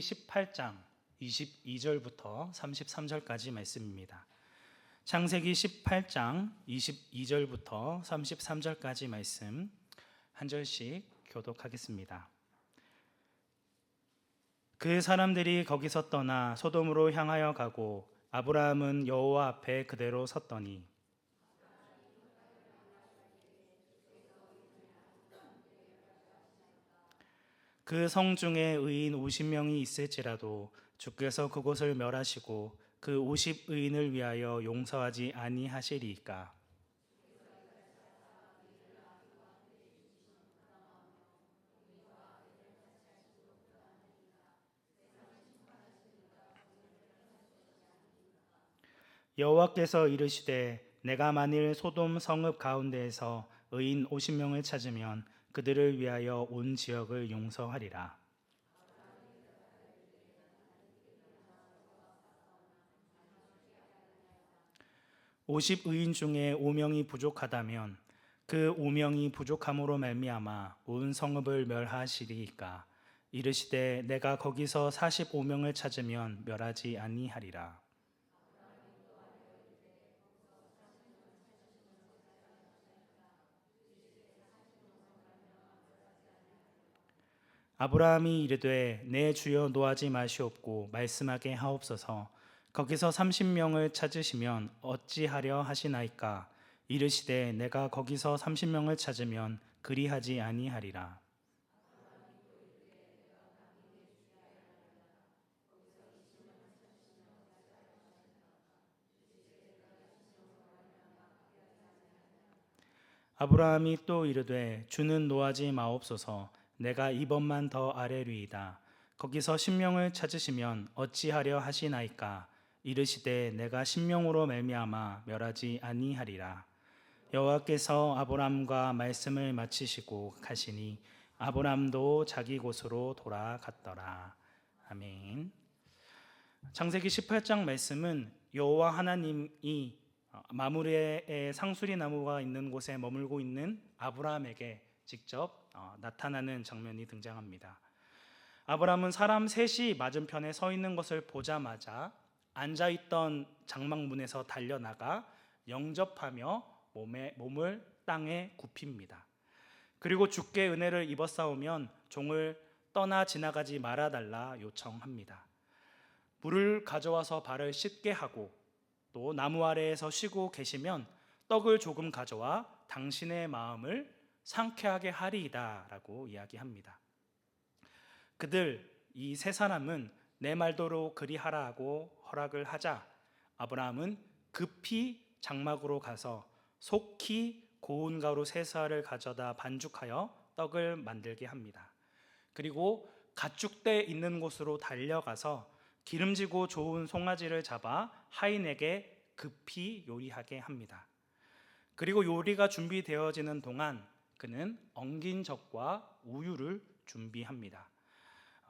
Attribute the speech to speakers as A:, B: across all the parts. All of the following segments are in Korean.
A: 18장 22절부터 33절까지 말씀입니다. 창세기 18장 22절부터 33절까지 말씀 한 절씩 교독하겠습니다. 그 사람들이 거기서 떠나 소돔으로 향하여 가고 아브라함은 여호와 앞에 그대로 섰더니 그 성 중에 의인 50명이 있을지라도 주께서 그곳을 멸하시고 그 50의인을 위하여 용서하지 아니하시리이까. 여호와께서 이르시되 내가 만일 소돔 성읍 가운데에서 의인 50명을 찾으면 그들을 위하여 온 지역을 용서하리라. 오십 의인 중에 5명이 부족하다면 그 5명이 부족함으로 말미암아 온 성읍을 멸하시리이까. 이르시되 내가 거기서 45명을 찾으면 멸하지 아니하리라. 아브라함이 이르되 내 주여 노하지 마시옵고 말씀하게 하옵소서. 거기서 30명을 찾으시면 어찌하려 하시나이까. 이르시되 내가 거기서 30명을 찾으면 그리하지 아니하리라. 아브라함이 또 이르되 주는 노하지 마옵소서. 내가 이번만 더 아뢰리이다. 거기서 10명을 찾으시면 어찌하려 하시나이까. 이르시되 내가 10명으로 말미암아 멸하지 아니하리라. 여호와께서 아브라함과 말씀을 마치시고 가시니 아브라함도 자기 곳으로 돌아갔더라. 아멘. 창세기 18장 말씀은 여호와 하나님이 마므레의 상수리 나무가 있는 곳에 머물고 있는 아브라함에게 직접 나타나는 장면이 등장합니다. 아브라함은 사람 셋이 맞은편에 서 있는 것을 보자마자 앉아있던 장막문에서 달려나가 영접하며 몸을 땅에 굽힙니다. 그리고 주께 은혜를 입었사오면 종을 떠나 지나가지 말아달라 요청합니다. 물을 가져와서 발을 씻게 하고 또 나무 아래에서 쉬고 계시면 떡을 조금 가져와 당신의 마음을 상쾌하게 하리이다 라고 이야기합니다. 그들 이 세 사람은 내 말대로 그리하라 하고 허락을 하자 아브라함은 급히 장막으로 가서 속히 고운 가루 세 쌀을 가져다 반죽하여 떡을 만들게 합니다. 그리고 가축대 있는 곳으로 달려가서 기름지고 좋은 송아지를 잡아 하인에게 급히 요리하게 합니다. 그리고 요리가 준비되어지는 동안 그는 엉긴 젖과 우유를 준비합니다.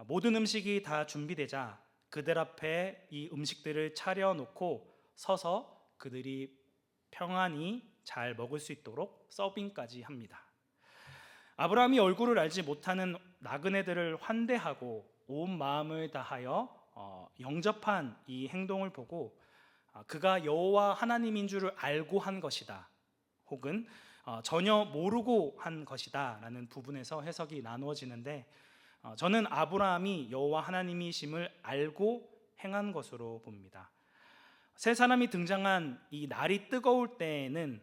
A: 모든 음식이 다 준비되자 그들 앞에 이 음식들을 차려놓고 서서 그들이 평안히 잘 먹을 수 있도록 서빙까지 합니다. 아브라함이 얼굴을 알지 못하는 나그네들을 환대하고 온 마음을 다하여 영접한 이 행동을 보고 그가 여호와 하나님인 줄을 알고 한 것이다, 혹은 전혀 모르고 한 것이다 라는 부분에서 해석이 나누어지는데 저는 아브라함이 여호와 하나님이심을 알고 행한 것으로 봅니다. 세 사람이 등장한 이 날이 뜨거울 때에는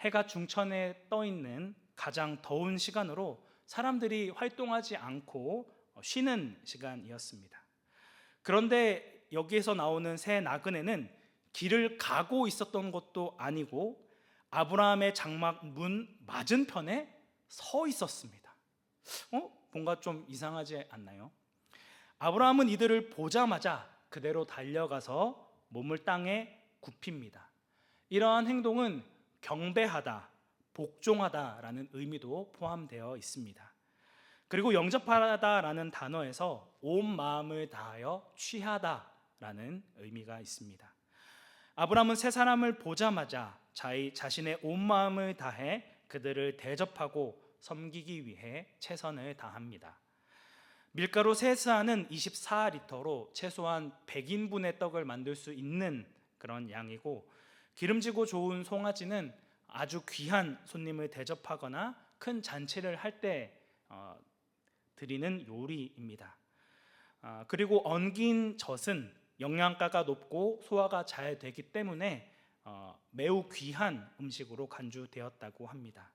A: 해가 중천에 떠 있는 가장 더운 시간으로 사람들이 활동하지 않고 쉬는 시간이었습니다. 그런데 여기에서 나오는 세 나그네는 길을 가고 있었던 것도 아니고 아브라함의 장막 문 맞은편에 서 있었습니다. 뭔가 좀 이상하지 않나요? 아브라함은 이들을 보자마자 그대로 달려가서 몸을 땅에 굽힙니다. 이러한 행동은 경배하다, 복종하다라는 의미도 포함되어 있습니다. 그리고 영접하다라는 단어에서 온 마음을 다하여 취하다라는 의미가 있습니다. 아브라함은 세 사람을 보자마자 자신의 온 마음을 다해 그들을 대접하고 섬기기 위해 최선을 다합니다. 밀가루 세스하는 24리터로 최소한 100인분의 떡을 만들 수 있는 그런 양이고, 기름지고 좋은 송아지는 아주 귀한 손님을 대접하거나 큰 잔치를 할 때 드리는 요리입니다. 그리고 엉긴 젖은 영양가가 높고 소화가 잘 되기 때문에 매우 귀한 음식으로 간주되었다고 합니다.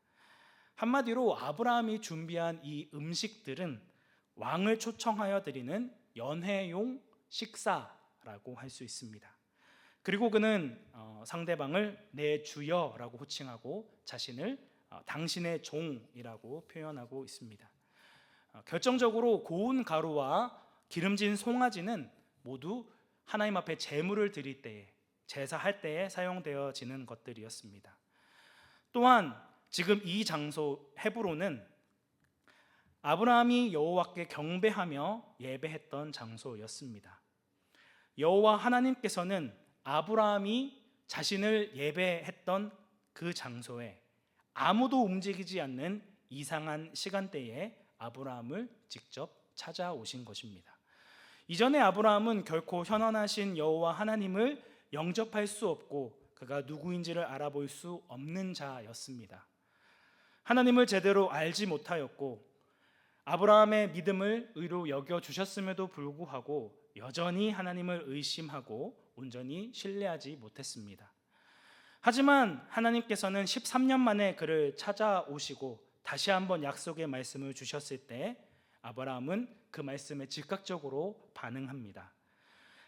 A: 한마디로 아브라함이 준비한 이 음식들은 왕을 초청하여 드리는 연회용 식사라고 할 수 있습니다. 그리고 그는 상대방을 내 주여라고 호칭하고 자신을 당신의 종이라고 표현하고 있습니다. 결정적으로 고운 가루와 기름진 송아지는 모두 하나님 앞에 제물을 드릴 때에, 제사할 때에 사용되어지는 것들이었습니다. 또한 지금 이 장소 헤브론은 아브라함이 여호와께 경배하며 예배했던 장소였습니다. 여호와 하나님께서는 아브라함이 자신을 예배했던 그 장소에 아무도 움직이지 않는 이상한 시간대에 아브라함을 직접 찾아오신 것입니다. 이전에 아브라함은 결코 현원하신 여호와 하나님을 영접할 수 없고 그가 누구인지를 알아볼 수 없는 자였습니다. 하나님을 제대로 알지 못하였고 아브라함의 믿음을 의로 여겨주셨음에도 불구하고 여전히 하나님을 의심하고 온전히 신뢰하지 못했습니다. 하지만 하나님께서는 13년 만에 그를 찾아오시고 다시 한번 약속의 말씀을 주셨을 때 아브라함은 그 말씀에 즉각적으로 반응합니다.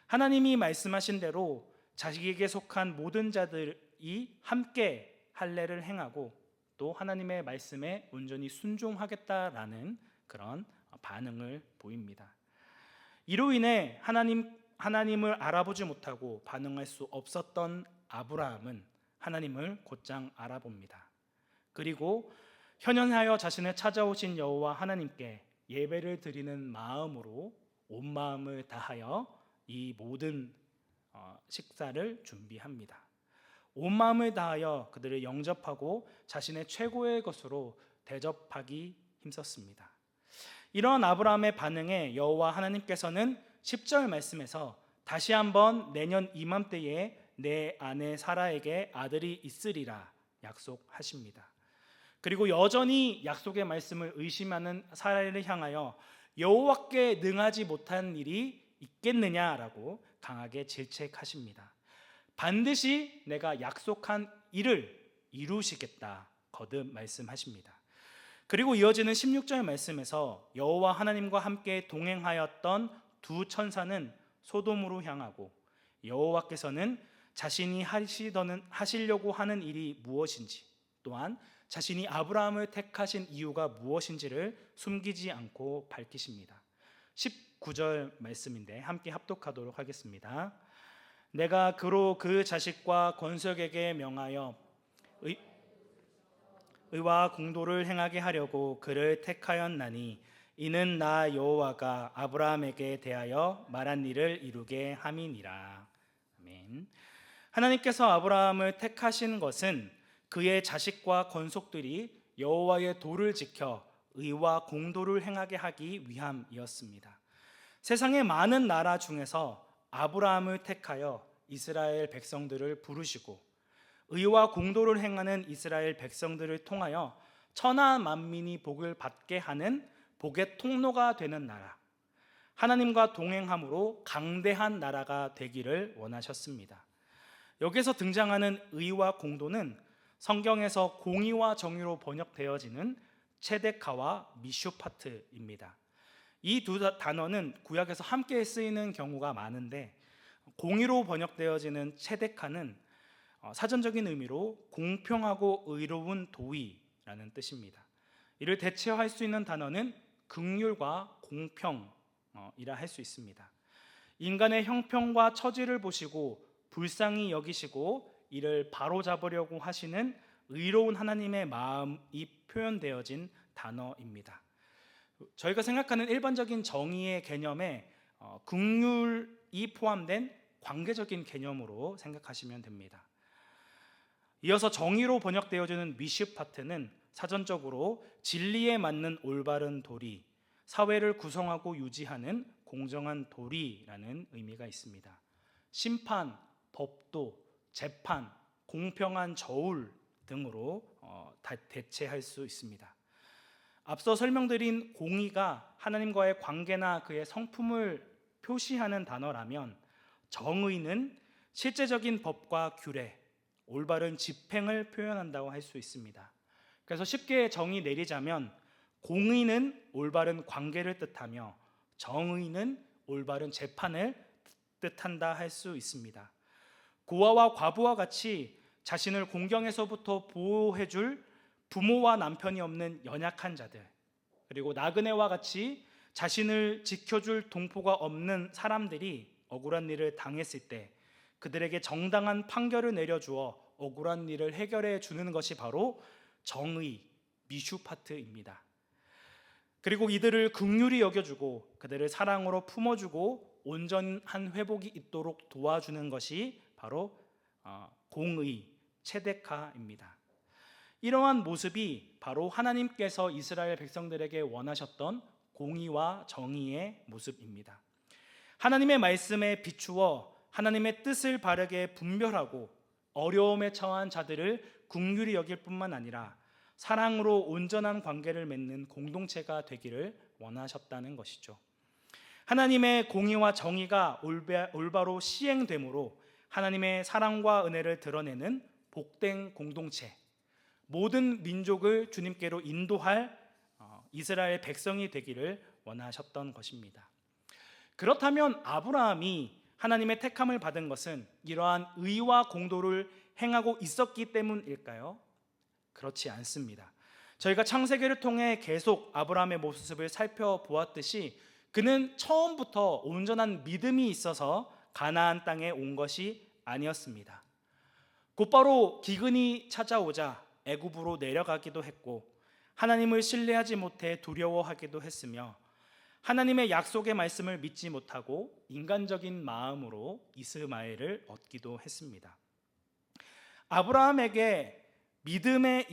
A: 하나님이 말씀하신 대로 자기에게 속한 모든 자들이 함께 할례를 행하고 또 하나님의 말씀에 온전히 순종하겠다라는 그런 반응을 보입니다. 이로 인해 하나님을 알아보지 못하고 반응할 수 없었던 아브라함은 하나님을 곧장 알아봅니다. 그리고 현현하여 자신을 찾아오신 여호와 하나님께 예배를 드리는 마음으로 온 마음을 다하여 이 모든 식사를 준비합니다. 온 마음을 다하여 그들을 영접하고 자신의 최고의 것으로 대접하기 힘썼습니다. 이런 아브라함의 반응에 여호와 하나님께서는 10절 말씀에서 다시 한번 내년 이맘때에 내 아내 사라에게 아들이 있으리라 약속하십니다. 그리고 여전히 약속의 말씀을 의심하는 사라를 향하여 여호와께 능하지 못한 일이 있겠느냐라고 강하게 질책하십니다. 반드시 내가 약속한 일을 이루시겠다 거듭 말씀하십니다. 그리고 이어지는 16절 말씀에서 여호와 하나님과 함께 동행하였던 두 천사는 소돔으로 향하고 여호와께서는 자신이 하시려고 하는 일이 무엇인지 또한 자신이 아브라함을 택하신 이유가 무엇인지를 숨기지 않고 밝히십니다. 19절 말씀인데 함께 합독하도록 하겠습니다. 내가 그로 그 자식과 건석에게 명하여 의와 공도를 행하게 하려고 그를 택하였나니 이는 나 여호와가 아브라함에게 대하여 말한 일을 이루게 함이니라. 아멘. 하나님께서 아브라함을 택하신 것은 그의 자식과 건속들이 여호와의 도를 지켜 의와 공도를 행하게 하기 위함이었습니다. 세상의 많은 나라 중에서 아브라함을 택하여 이스라엘 백성들을 부르시고 의와 공도를 행하는 이스라엘 백성들을 통하여 천하 만민이 복을 받게 하는 복의 통로가 되는 나라, 하나님과 동행함으로 강대한 나라가 되기를 원하셨습니다. 여기서 등장하는 의와 공도는 성경에서 공의와 정의로 번역되어지는 체데카와 미슈파트입니다. 이 두 단어는 구약에서 함께 쓰이는 경우가 많은데 공의로 번역되어지는 체데카는 사전적인 의미로 공평하고 의로운 도의라는 뜻입니다. 이를 대체할 수 있는 단어는 긍휼과 공평이라 할 수 있습니다. 인간의 형편과 처지를 보시고 불쌍히 여기시고 이를 바로잡으려고 하시는 의로운 하나님의 마음이 표현되어진 단어입니다. 저희가 생각하는 일반적인 정의의 개념에 긍휼이 포함된 관계적인 개념으로 생각하시면 됩니다. 이어서 정의로 번역되어지는 미슈파트는 사전적으로 진리에 맞는 올바른 도리, 사회를 구성하고 유지하는 공정한 도리라는 의미가 있습니다. 심판, 법도, 재판, 공평한 저울 등으로 대체할 수 있습니다. 앞서 설명드린 공의가 하나님과의 관계나 그의 성품을 표시하는 단어라면, 정의는 실제적인 법과 규례, 올바른 집행을 표현한다고 할 수 있습니다. 그래서 쉽게 정의 내리자면, 공의는 올바른 관계를 뜻하며 정의는 올바른 재판을 뜻한다 할 수 있습니다. 고아와 과부와 같이 자신을 공경에서부터 보호해줄 부모와 남편이 없는 연약한 자들, 그리고 나그네와 같이 자신을 지켜줄 동포가 없는 사람들이 억울한 일을 당했을 때 그들에게 정당한 판결을 내려주어 억울한 일을 해결해 주는 것이 바로 정의, 미슈파트입니다. 그리고 이들을 긍휼히 여겨주고 그들을 사랑으로 품어주고 온전한 회복이 있도록 도와주는 것이 바로 공의, 체데카입니다. 이러한 모습이 바로 하나님께서 이스라엘 백성들에게 원하셨던 공의와 정의의 모습입니다. 하나님의 말씀에 비추어 하나님의 뜻을 바르게 분별하고 어려움에 처한 자들을 긍휼히 여길 뿐만 아니라 사랑으로 온전한 관계를 맺는 공동체가 되기를 원하셨다는 것이죠. 하나님의 공의와 정의가 올바로 시행됨으로 하나님의 사랑과 은혜를 드러내는 복된 공동체, 모든 민족을 주님께로 인도할 이스라엘 백성이 되기를 원하셨던 것입니다. 그렇다면 아브라함이 하나님의 택함을 받은 것은 이러한 의와 공도를 행하고 있었기 때문일까요? 그렇지 않습니다. 저희가 창세기를 통해 계속 아브라함의 모습을 살펴보았듯이 그는 처음부터 온전한 믿음이 있어서 가나안 땅에 온 것이 아니었습니다. 곧바로 기근이 찾아오자 애굽으로 내려가기도 했고 하나님을 신뢰하지 못해 두려워하기도 했으며 하나님의 약속의 말씀을 믿지 못하고 인간적인 마음으로 이스마엘을 얻기도 했습니다. 아브라함에게 믿음이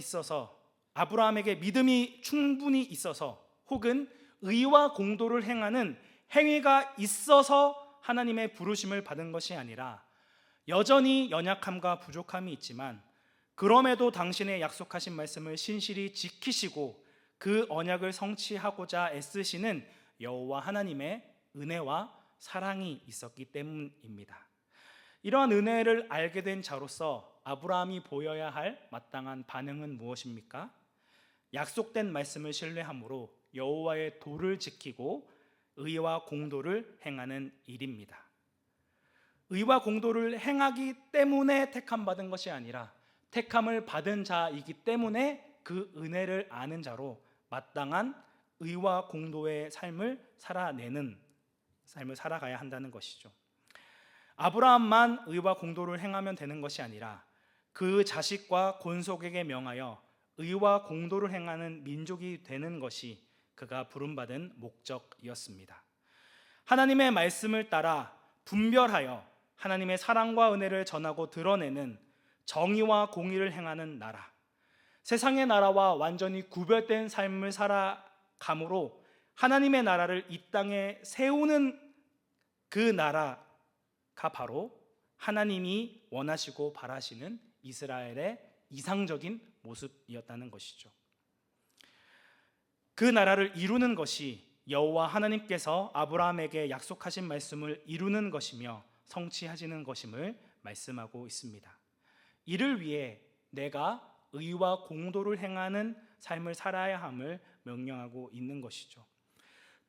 A: 충분히 있어서 혹은 의와 공도를 행하는 행위가 있어서 하나님의 부르심을 받은 것이 아니라 여전히 연약함과 부족함이 있지만 그럼에도 당신의 약속하신 말씀을 신실히 지키시고 그 언약을 성취하고자 애쓰시는 여호와 하나님의 은혜와 사랑이 있었기 때문입니다. 이러한 은혜를 알게 된 자로서 아브라함이 보여야 할 마땅한 반응은 무엇입니까? 약속된 말씀을 신뢰함으로 여호와의 도를 지키고 의와 공도를 행하는 일입니다. 의와 공도를 행하기 때문에 택함 받은 것이 아니라 택함을 받은 자이기 때문에 그 은혜를 아는 자로 마땅한 의와 공도의 삶을 살아가야 한다는 것이죠. 아브라함만 의와 공도를 행하면 되는 것이 아니라 그 자식과 권속에게 명하여 의와 공도를 행하는 민족이 되는 것이 그가 부름받은 목적이었습니다. 하나님의 말씀을 따라 분별하여 하나님의 사랑과 은혜를 전하고 드러내는 정의와 공의를 행하는 나라, 세상의 나라와 완전히 구별된 삶을 살아감으로 하나님의 나라를 이 땅에 세우는 그 나라가 바로 하나님이 원하시고 바라시는 이스라엘의 이상적인 모습이었다는 것이죠. 그 나라를 이루는 것이 여호와 하나님께서 아브라함에게 약속하신 말씀을 이루는 것이며 성취하시는 것임을 말씀하고 있습니다. 이를 위해 내가 의와 공도를 행하는 삶을 살아야 함을 명령하고 있는 것이죠.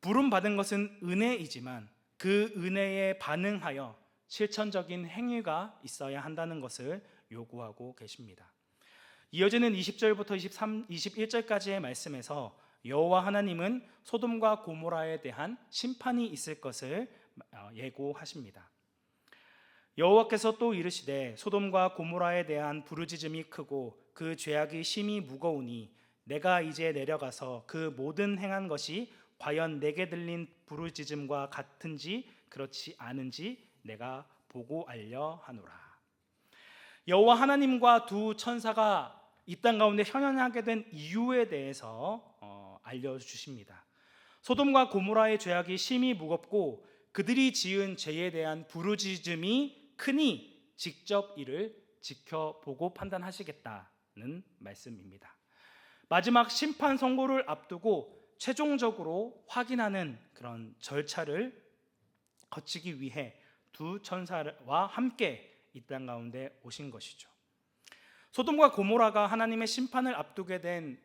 A: 부름받은 것은 은혜이지만 그 은혜에 반응하여 실천적인 행위가 있어야 한다는 것을 요구하고 계십니다. 이어지는 20절부터 21절까지의 말씀에서 여호와 하나님은 소돔과 고모라에 대한 심판이 있을 것을 예고하십니다. 여호와께서 또 이르시되 소돔과 고모라에 대한 부르짖음이 크고 그 죄악이 심히 무거우니 내가 이제 내려가서 그 모든 행한 것이 과연 내게 들린 부르짖음과 같은지 그렇지 않은지 내가 보고 알려 하노라. 여호와 하나님과 두 천사가 이 땅 가운데 현현하게 된 이유에 대해서 알려주십니다. 소돔과 고모라의 죄악이 심히 무겁고 그들이 지은 죄에 대한 부르짖음이 크니 직접 이를 지켜보고 판단하시겠다는 말씀입니다. 마지막 심판 선고를 앞두고 최종적으로 확인하는 그런 절차를 거치기 위해 두 천사와 함께 이 땅 가운데 오신 것이죠. 소돔과 고모라가 하나님의 심판을 앞두게 된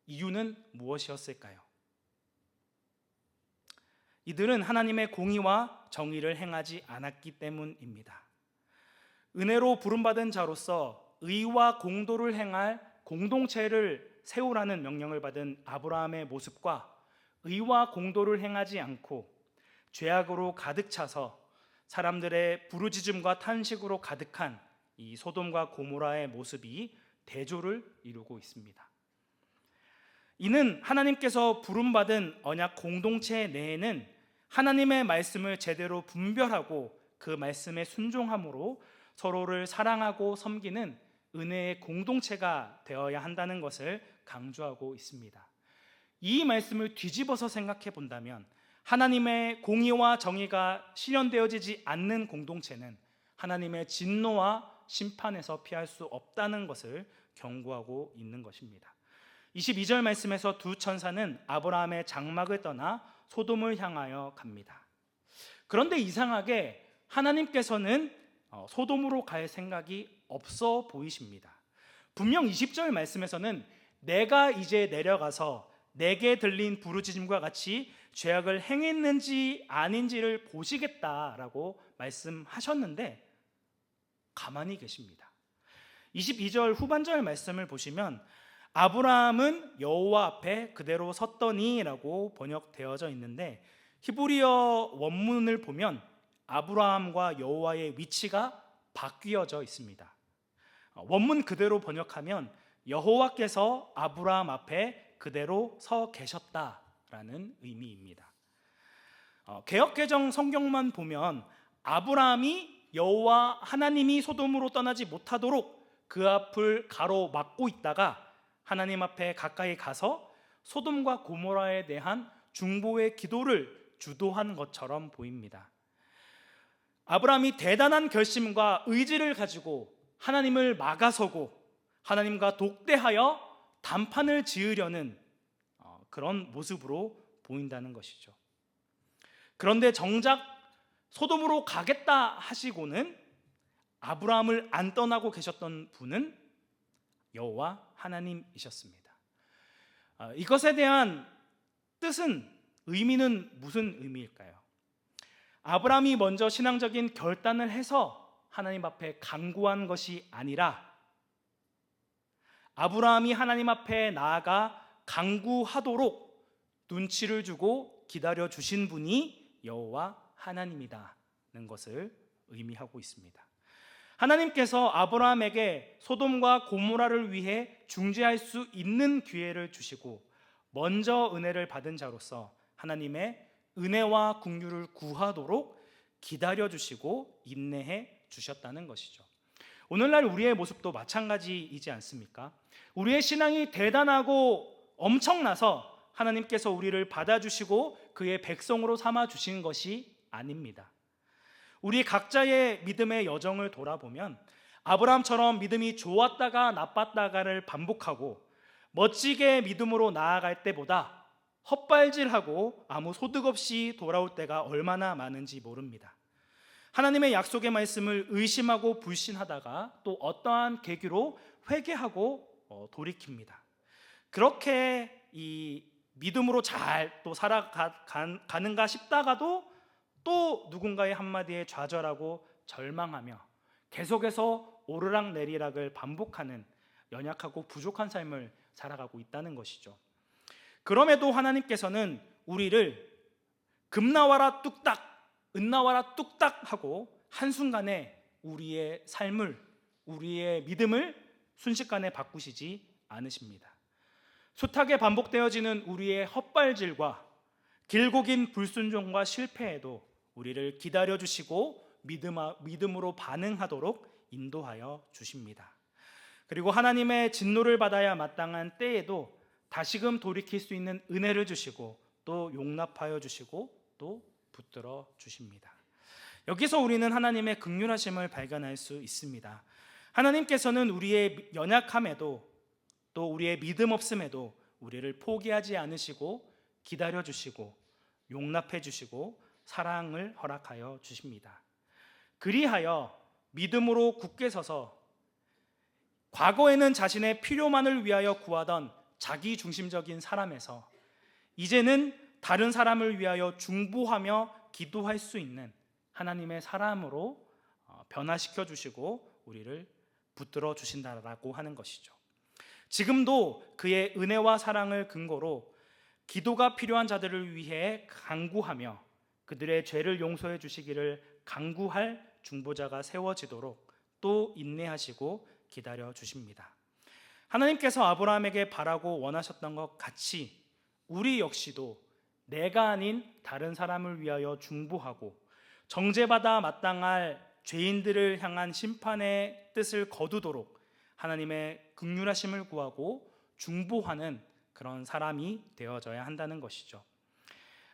A: 이유는 무엇이었을까요? 이들은 하나님의 공의와 정의를 행하지 않았기 때문입니다. 은혜로 부름받은 자로서 의와 공도를 행할 공동체를 세우라는 명령을 받은 아브라함의 모습과 의와 공도를 행하지 않고 죄악으로 가득 차서 사람들의 부르짖음과 탄식으로 가득한 이 소돔과 고모라의 모습이 대조를 이루고 있습니다. 이는 하나님께서 부름받은 언약 공동체 내에는 하나님의 말씀을 제대로 분별하고 그 말씀에 순종함으로 서로를 사랑하고 섬기는 은혜의 공동체가 되어야 한다는 것을 강조하고 있습니다. 이 말씀을 뒤집어서 생각해 본다면 하나님의 공의와 정의가 실현되어지지 않는 공동체는 하나님의 진노와 심판에서 피할 수 없다는 것을 경고하고 있는 것입니다. 22절 말씀에서 두 천사는 아브라함의 장막을 떠나 소돔을 향하여 갑니다. 그런데 이상하게 하나님께서는 소돔으로 갈 생각이 없어 보이십니다. 분명 20절 말씀에서는 내가 이제 내려가서 내게 들린 부르짖음과 같이 죄악을 행했는지 아닌지를 보시겠다라고 말씀하셨는데 가만히 계십니다. 22절 후반절 말씀을 보시면 아브라함은 여호와 앞에 그대로 섰더니라고 번역되어져 있는데 히브리어 원문을 보면 아브라함과 여호와의 위치가 바뀌어져 있습니다. 원문 그대로 번역하면 여호와께서 아브라함 앞에 그대로 서 계셨다라는 의미입니다. 개역개정 성경만 보면 아브라함이 여호와 하나님이 소돔으로 떠나지 못하도록 그 앞을 가로막고 있다가 하나님 앞에 가까이 가서 소돔과 고모라에 대한 중보의 기도를 주도한 것처럼 보입니다. 아브라함이 대단한 결심과 의지를 가지고 하나님을 막아서고 하나님과 독대하여 단판을 지으려는 그런 모습으로 보인다는 것이죠. 그런데 정작 소돔으로 가겠다 하시고는 아브라함을 안 떠나고 계셨던 분은 여호와 하나님이셨습니다. 이것에 대한 뜻은, 의미는 무슨 의미일까요? 아브라함이 먼저 신앙적인 결단을 해서 하나님 앞에 간구한 것이 아니라 아브라함이 하나님 앞에 나아가 간구하도록 눈치를 주고 기다려 주신 분이 여호와 하나님이다는 것을 의미하고 있습니다. 하나님께서 아브라함에게 소돔과 고모라를 위해 중재할 수 있는 기회를 주시고 먼저 은혜를 받은 자로서 하나님의 은혜와 긍휼을 구하도록 기다려 주시고 인내해 주셨다는 것이죠. 오늘날 우리의 모습도 마찬가지이지 않습니까? 우리의 신앙이 대단하고 엄청나서 하나님께서 우리를 받아주시고 그의 백성으로 삼아 주신 것이 아닙니다. 우리 각자의 믿음의 여정을 돌아보면 아브라함처럼 믿음이 좋았다가 나빴다가를 반복하고 멋지게 믿음으로 나아갈 때보다 헛발질하고 아무 소득 없이 돌아올 때가 얼마나 많은지 모릅니다. 하나님의 약속의 말씀을 의심하고 불신하다가 또 어떠한 계기로 회개하고 돌이킵니다. 그렇게 이 믿음으로 잘 또 살아가는가 싶다가도 또 누군가의 한마디에 좌절하고 절망하며 계속해서 오르락내리락을 반복하는 연약하고 부족한 삶을 살아가고 있다는 것이죠. 그럼에도 하나님께서는 우리를 금 나와라 뚝딱, 은 나와라 뚝딱 하고 한순간에 우리의 삶을, 우리의 믿음을 순식간에 바꾸시지 않으십니다. 숱하게 반복되어지는 우리의 헛발질과 길고 긴 불순종과 실패에도 우리를 기다려주시고 믿음으로 반응하도록 인도하여 주십니다. 그리고 하나님의 진노를 받아야 마땅한 때에도 다시금 돌이킬 수 있는 은혜를 주시고 또 용납하여 주시고 또 붙들어 주십니다. 여기서 우리는 하나님의 긍휼하심을 발견할 수 있습니다. 하나님께서는 우리의 연약함에도 또 우리의 믿음 없음에도 우리를 포기하지 않으시고 기다려 주시고 용납해 주시고 사랑을 허락하여 주십니다. 그리하여 믿음으로 굳게 서서 과거에는 자신의 필요만을 위하여 구하던 자기 중심적인 사람에서 이제는 다른 사람을 위하여 중보하며 기도할 수 있는 하나님의 사람으로 변화시켜 주시고 우리를 붙들어 주신다라고 하는 것이죠. 지금도 그의 은혜와 사랑을 근거로 기도가 필요한 자들을 위해 간구하며 그들의 죄를 용서해 주시기를 간구할 중보자가 세워지도록 또 인내하시고 기다려 주십니다. 하나님께서 아브라함에게 바라고 원하셨던 것 같이 우리 역시도 내가 아닌 다른 사람을 위하여 중보하고 정죄받아 마땅할 죄인들을 향한 심판의 뜻을 거두도록 하나님의 긍휼하심을 구하고 중보하는 그런 사람이 되어져야 한다는 것이죠.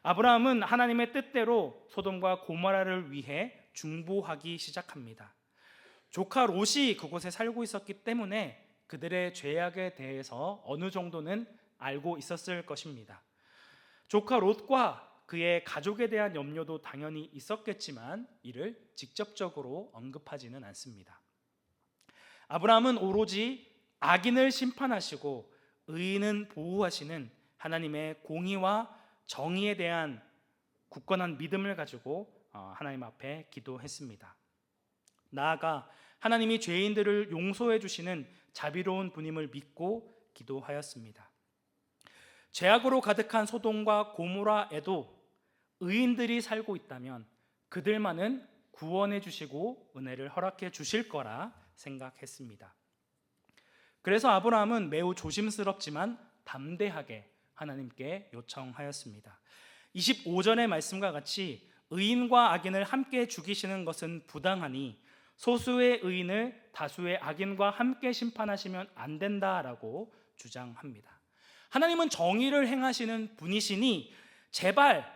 A: 아브라함은 하나님의 뜻대로 소돔과 고모라를 위해 중보하기 시작합니다. 조카 롯이 그곳에 살고 있었기 때문에 그들의 죄악에 대해서 어느 정도는 알고 있었을 것입니다. 조카 롯과 그의 가족에 대한 염려도 당연히 있었겠지만 이를 직접적으로 언급하지는 않습니다. 아브라함은 오로지 악인을 심판하시고 의인은 보호하시는 하나님의 공의와 정의에 대한 굳건한 믿음을 가지고 하나님 앞에 기도했습니다. 나아가 하나님이 죄인들을 용서해 주시는 자비로운 분임을 믿고 기도하였습니다. 죄악으로 가득한 소돔과 고모라에도 의인들이 살고 있다면 그들만은 구원해 주시고 은혜를 허락해 주실 거라 생각했습니다. 그래서 아브라함은 매우 조심스럽지만 담대하게 하나님께 요청하였습니다. 25절의 말씀과 같이 의인과 악인을 함께 죽이시는 것은 부당하니 소수의 의인을 다수의 악인과 함께 심판하시면 안 된다라고 주장합니다. 하나님은 정의를 행하시는 분이시니 제발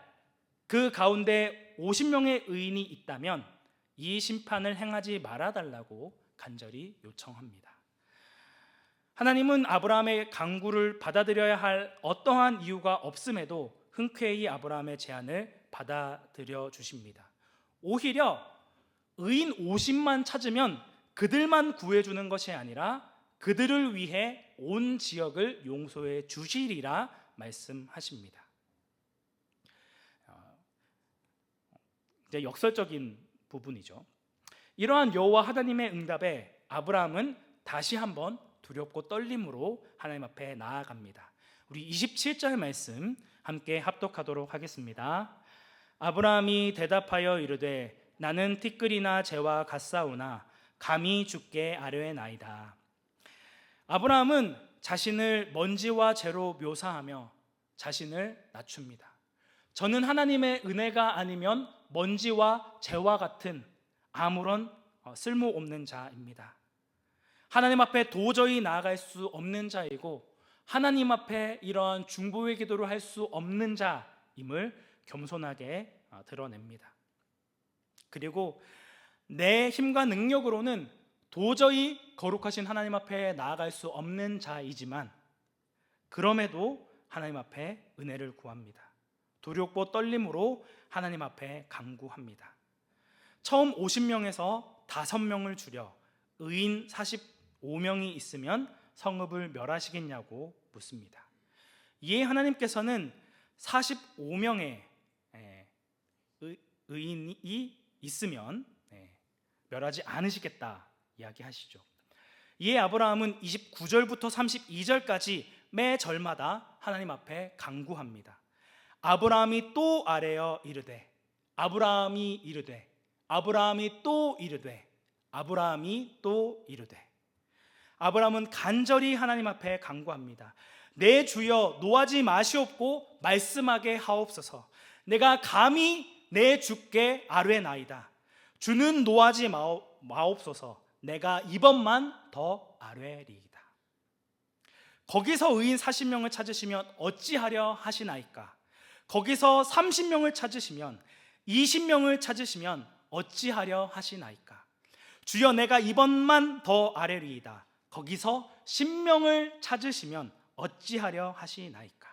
A: 그 가운데 50명의 의인이 있다면 이 심판을 행하지 말아달라고 간절히 요청합니다. 하나님은 아브라함의 간구를 받아들여야 할 어떠한 이유가 없음에도 흔쾌히 아브라함의 제안을 받아들여 주십니다. 오히려 의인 50만 찾으면 그들만 구해주는 것이 아니라 그들을 위해 온 지역을 용서해 주시리라 말씀하십니다. 이제 역설적인 부분이죠. 이러한 여호와 하나님의 응답에 아브라함은 다시 한번 두렵고 떨림으로 하나님 앞에 나아갑니다. 우리 27절 말씀 함께 합독하도록 하겠습니다. 아브라함이 대답하여 이르되 나는 티끌이나 재와 같사오나 감히 주께 아뢰나이다. 아브라함은 자신을 먼지와 재로 묘사하며 자신을 낮춥니다. 저는 하나님의 은혜가 아니면 먼지와 재와 같은 아무런 쓸모없는 자입니다. 하나님 앞에 도저히 나아갈 수 없는 자이고 하나님 앞에 이러한 중보의 기도를 할 수 없는 자임을 겸손하게 드러냅니다. 그리고 내 힘과 능력으로는 도저히 거룩하신 하나님 앞에 나아갈 수 없는 자이지만 그럼에도 하나님 앞에 은혜를 구합니다. 두렵고 떨림으로 하나님 앞에 간구합니다. 처음 50명에서 5명을 줄여 의인 45명이 있으면 성읍을 멸하시겠냐고 묻습니다. 이에 하나님께서는 45명의 의인이 있으면 멸하지 않으시겠다 이야기하시죠. 이에 아브라함은 29절부터 32절까지 매 절마다 하나님 앞에 간구합니다. 아브라함이 또 아뢰어 이르되 아브라함이 이르되 아브라함이 또 이르되 아브라함이 또 이르되 아브라함은 간절히 하나님 앞에 간구합니다. 내 주여 노하지 마시옵고 말씀하게 하옵소서. 내가 감히 내 주께 아뢰나이다. 주는 노하지 마옵소서. 내가 이번만 더 아뢰리이다. 거기서 의인 40명을 찾으시면 어찌하려 하시나이까. 거기서 30명을 찾으시면 20명을 찾으시면 어찌하려 하시나이까? 주여, 내가 이번만 더 아뢰리이다. 거기서 10명을 찾으시면 어찌하려 하시나이까?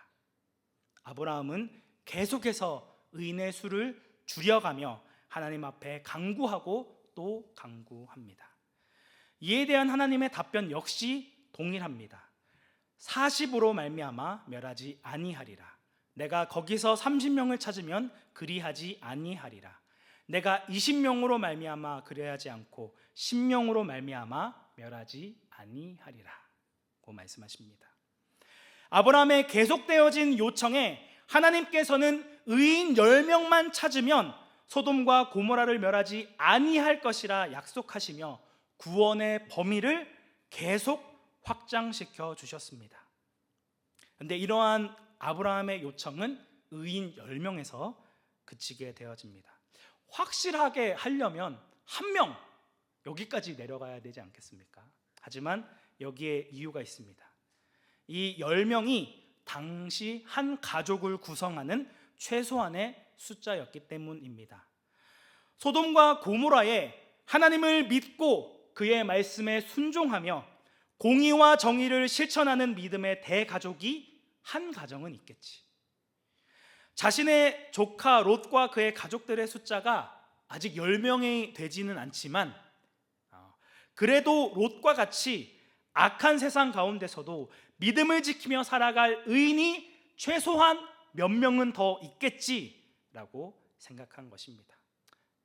A: 아브라함은 계속해서 의인의 수를 줄여가며 하나님 앞에 간구하고 또 간구합니다. 이에 대한 하나님의 답변 역시 동일합니다. 40으로 말미암아 멸하지 아니하리라. 내가 거기서 30명을 찾으면 그리하지 아니하리라. 내가 20명으로 말미암아 그리하지 않고 10명으로 말미암아 멸하지 아니하리라 고 말씀하십니다. 아브라함의 계속되어진 요청에 하나님께서는 의인 10명만 찾으면 소돔과 고모라를 멸하지 아니할 것이라 약속하시며 구원의 범위를 계속 확장시켜 주셨습니다. 그런데 이러한 아브라함의 요청은 의인 10명에서 그치게 되어집니다. 확실하게 하려면 1명 여기까지 내려가야 되지 않겠습니까? 하지만 여기에 이유가 있습니다. 이 10명이 당시 한 가족을 구성하는 최소한의 숫자였기 때문입니다. 소돔과 고모라에 하나님을 믿고 그의 말씀에 순종하며 공의와 정의를 실천하는 믿음의 대가족이 한 가정은 있겠지. 자신의 조카 롯과 그의 가족들의 숫자가 아직 10명이 되지는 않지만 그래도 롯과 같이 악한 세상 가운데서도 믿음을 지키며 살아갈 의인이 최소한 몇 명은 더 있겠지라고 생각한 것입니다.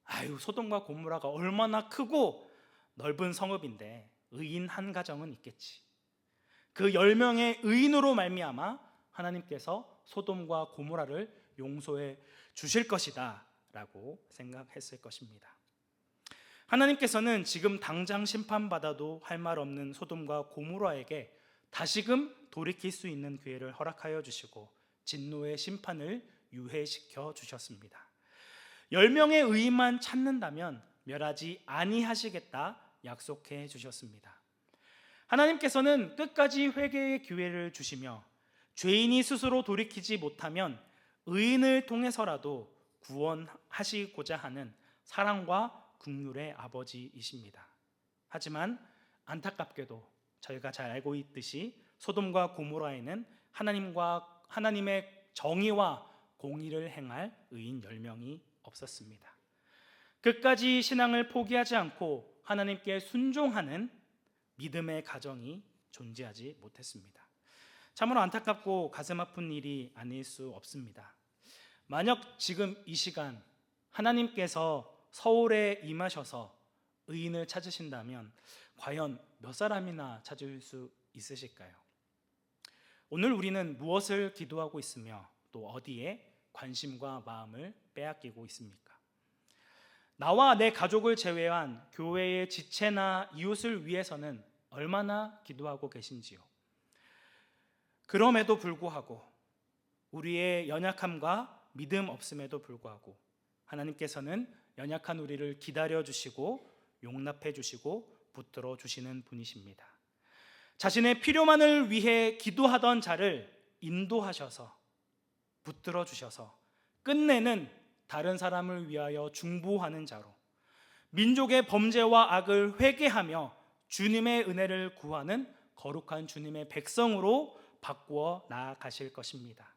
A: 아유, 소돔과 고모라가 얼마나 크고 넓은 성읍인데 의인 한 가정은 있겠지. 그 10명의 의인으로 말미암아 하나님께서 소돔과 고모라를 용서해 주실 것이다 라고 생각했을 것입니다. 하나님께서는 지금 당장 심판받아도 할 말 없는 소돔과 고모라에게 다시금 돌이킬 수 있는 기회를 허락하여 주시고 진노의 심판을 유예시켜 주셨습니다. 10명의 의인만 찾는다면 멸하지 아니하시겠다 약속해 주셨습니다. 하나님께서는 끝까지 회개의 기회를 주시며 죄인이 스스로 돌이키지 못하면 의인을 통해서라도 구원하시고자 하는 사랑과 긍휼의 아버지이십니다. 하지만 안타깝게도 저희가 잘 알고 있듯이 소돔과 고모라에는 하나님의 정의와 공의를 행할 의인 10명이 없었습니다. 끝까지 신앙을 포기하지 않고 하나님께 순종하는 믿음의 가정이 존재하지 못했습니다. 참으로 안타깝고 가슴 아픈 일이 아닐 수 없습니다. 만약 지금 이 시간 하나님께서 서울에 임하셔서 의인을 찾으신다면 과연 몇 사람이나 찾을 수 있으실까요? 오늘 우리는 무엇을 기도하고 있으며 또 어디에 관심과 마음을 빼앗기고 있습니까? 나와 내 가족을 제외한 교회의 지체나 이웃을 위해서는 얼마나 기도하고 계신지요? 그럼에도 불구하고 우리의 연약함과 믿음 없음에도 불구하고 하나님께서는 연약한 우리를 기다려 주시고 용납해 주시고 붙들어 주시는 분이십니다. 자신의 필요만을 위해 기도하던 자를 인도하셔서 붙들어 주셔서 끝내는 다른 사람을 위하여 중보하는 자로 민족의 범죄와 악을 회개하며 주님의 은혜를 구하는 거룩한 주님의 백성으로 바꾸어 나아가실 것입니다.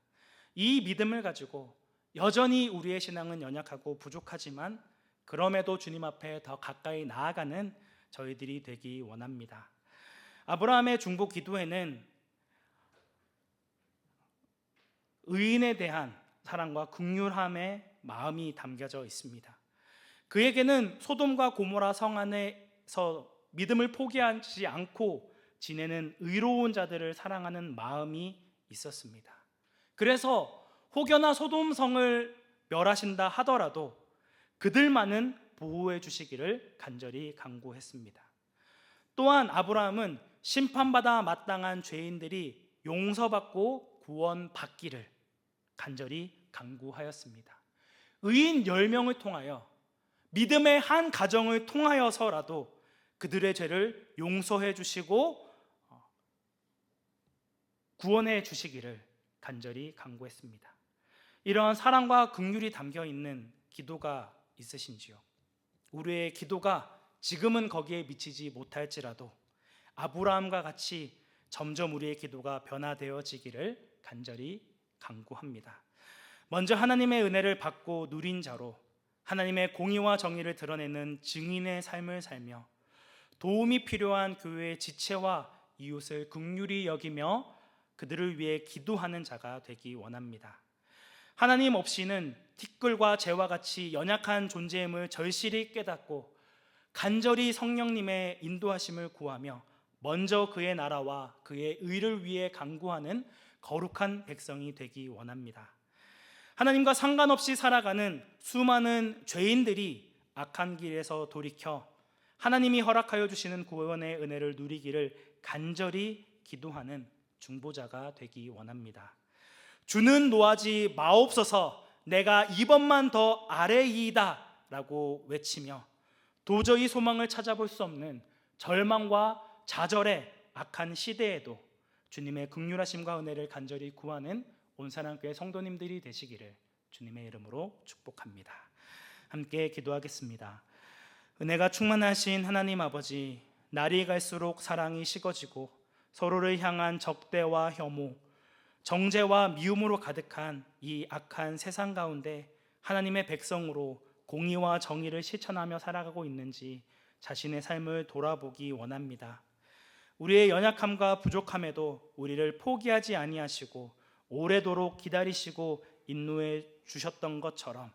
A: 이 믿음을 가지고 여전히 우리의 신앙은 연약하고 부족하지만 그럼에도 주님 앞에 더 가까이 나아가는 저희들이 되기 원합니다. 아브라함의 중보 기도에는 의인에 대한 사랑과 긍휼함의 마음이 담겨져 있습니다. 그에게는 소돔과 고모라 성 안에서 믿음을 포기하지 않고 지내는 의로운 자들을 사랑하는 마음이 있었습니다. 그래서 혹여나 소돔 성을 멸하신다 하더라도 그들만은 보호해 주시기를 간절히 간구했습니다. 또한 아브라함은 심판받아 마땅한 죄인들이 용서받고 구원받기를 간절히 간구하였습니다. 의인 10명을 통하여 믿음의 한 가정을 통하여서라도 그들의 죄를 용서해 주시고 구원해 주시기를 간절히 간구했습니다. 이러한 사랑과 긍휼이 담겨 있는 기도가 있으신지요? 우리의 기도가 지금은 거기에 미치지 못할지라도 아브라함과 같이 점점 우리의 기도가 변화되어지기를 간절히 간구합니다. 먼저 하나님의 은혜를 받고 누린 자로 하나님의 공의와 정의를 드러내는 증인의 삶을 살며 도움이 필요한 교회의 지체와 이웃을 긍휼히 여기며 그들을 위해 기도하는 자가 되기 원합니다. 하나님 없이는 티끌과 재와 같이 연약한 존재임을 절실히 깨닫고 간절히 성령님의 인도하심을 구하며 먼저 그의 나라와 그의 의를 위해 간구하는 거룩한 백성이 되기 원합니다. 하나님과 상관없이 살아가는 수많은 죄인들이 악한 길에서 돌이켜 하나님이 허락하여 주시는 구원의 은혜를 누리기를 간절히 기도하는 중보자가 되기 원합니다. 주는 노하지 마옵소서, 내가 이번만 더 아래이다 라고 외치며 도저히 소망을 찾아볼 수 없는 절망과 좌절의 악한 시대에도 주님의 긍휼하심과 은혜를 간절히 구하는 온사랑교회 성도님들이 되시기를 주님의 이름으로 축복합니다. 함께 기도하겠습니다. 은혜가 충만하신 하나님 아버지, 날이 갈수록 사랑이 식어지고 서로를 향한 적대와 혐오, 정죄와 미움으로 가득한 이 악한 세상 가운데 하나님의 백성으로 공의와 정의를 실천하며 살아가고 있는지 자신의 삶을 돌아보기 원합니다. 우리의 연약함과 부족함에도 우리를 포기하지 아니하시고 오래도록 기다리시고 인도해 주셨던 것처럼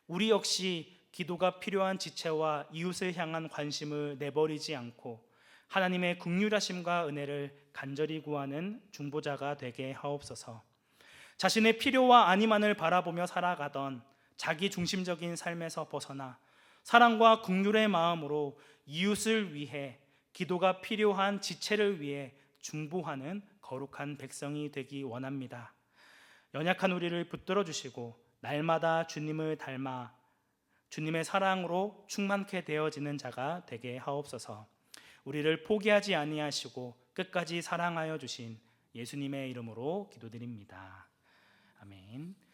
A: 우리 역시 기도가 필요한 지체와 이웃을 향한 관심을 내버리지 않고 하나님의 긍휼하심과 은혜를 간절히 구하는 중보자가 되게 하옵소서. 자신의 필요와 안위만을 바라보며 살아가던 자기 중심적인 삶에서 벗어나 사랑과 긍휼의 마음으로 이웃을 위해, 기도가 필요한 지체를 위해 중보하는 거룩한 백성이 되기 원합니다. 연약한 우리를 붙들어 주시고 날마다 주님을 닮아 주님의 사랑으로 충만케 되어지는 자가 되게 하옵소서. 우리를 포기하지 아니하시고 끝까지 사랑하여 주신 예수님의 이름으로 기도드립니다. 아멘.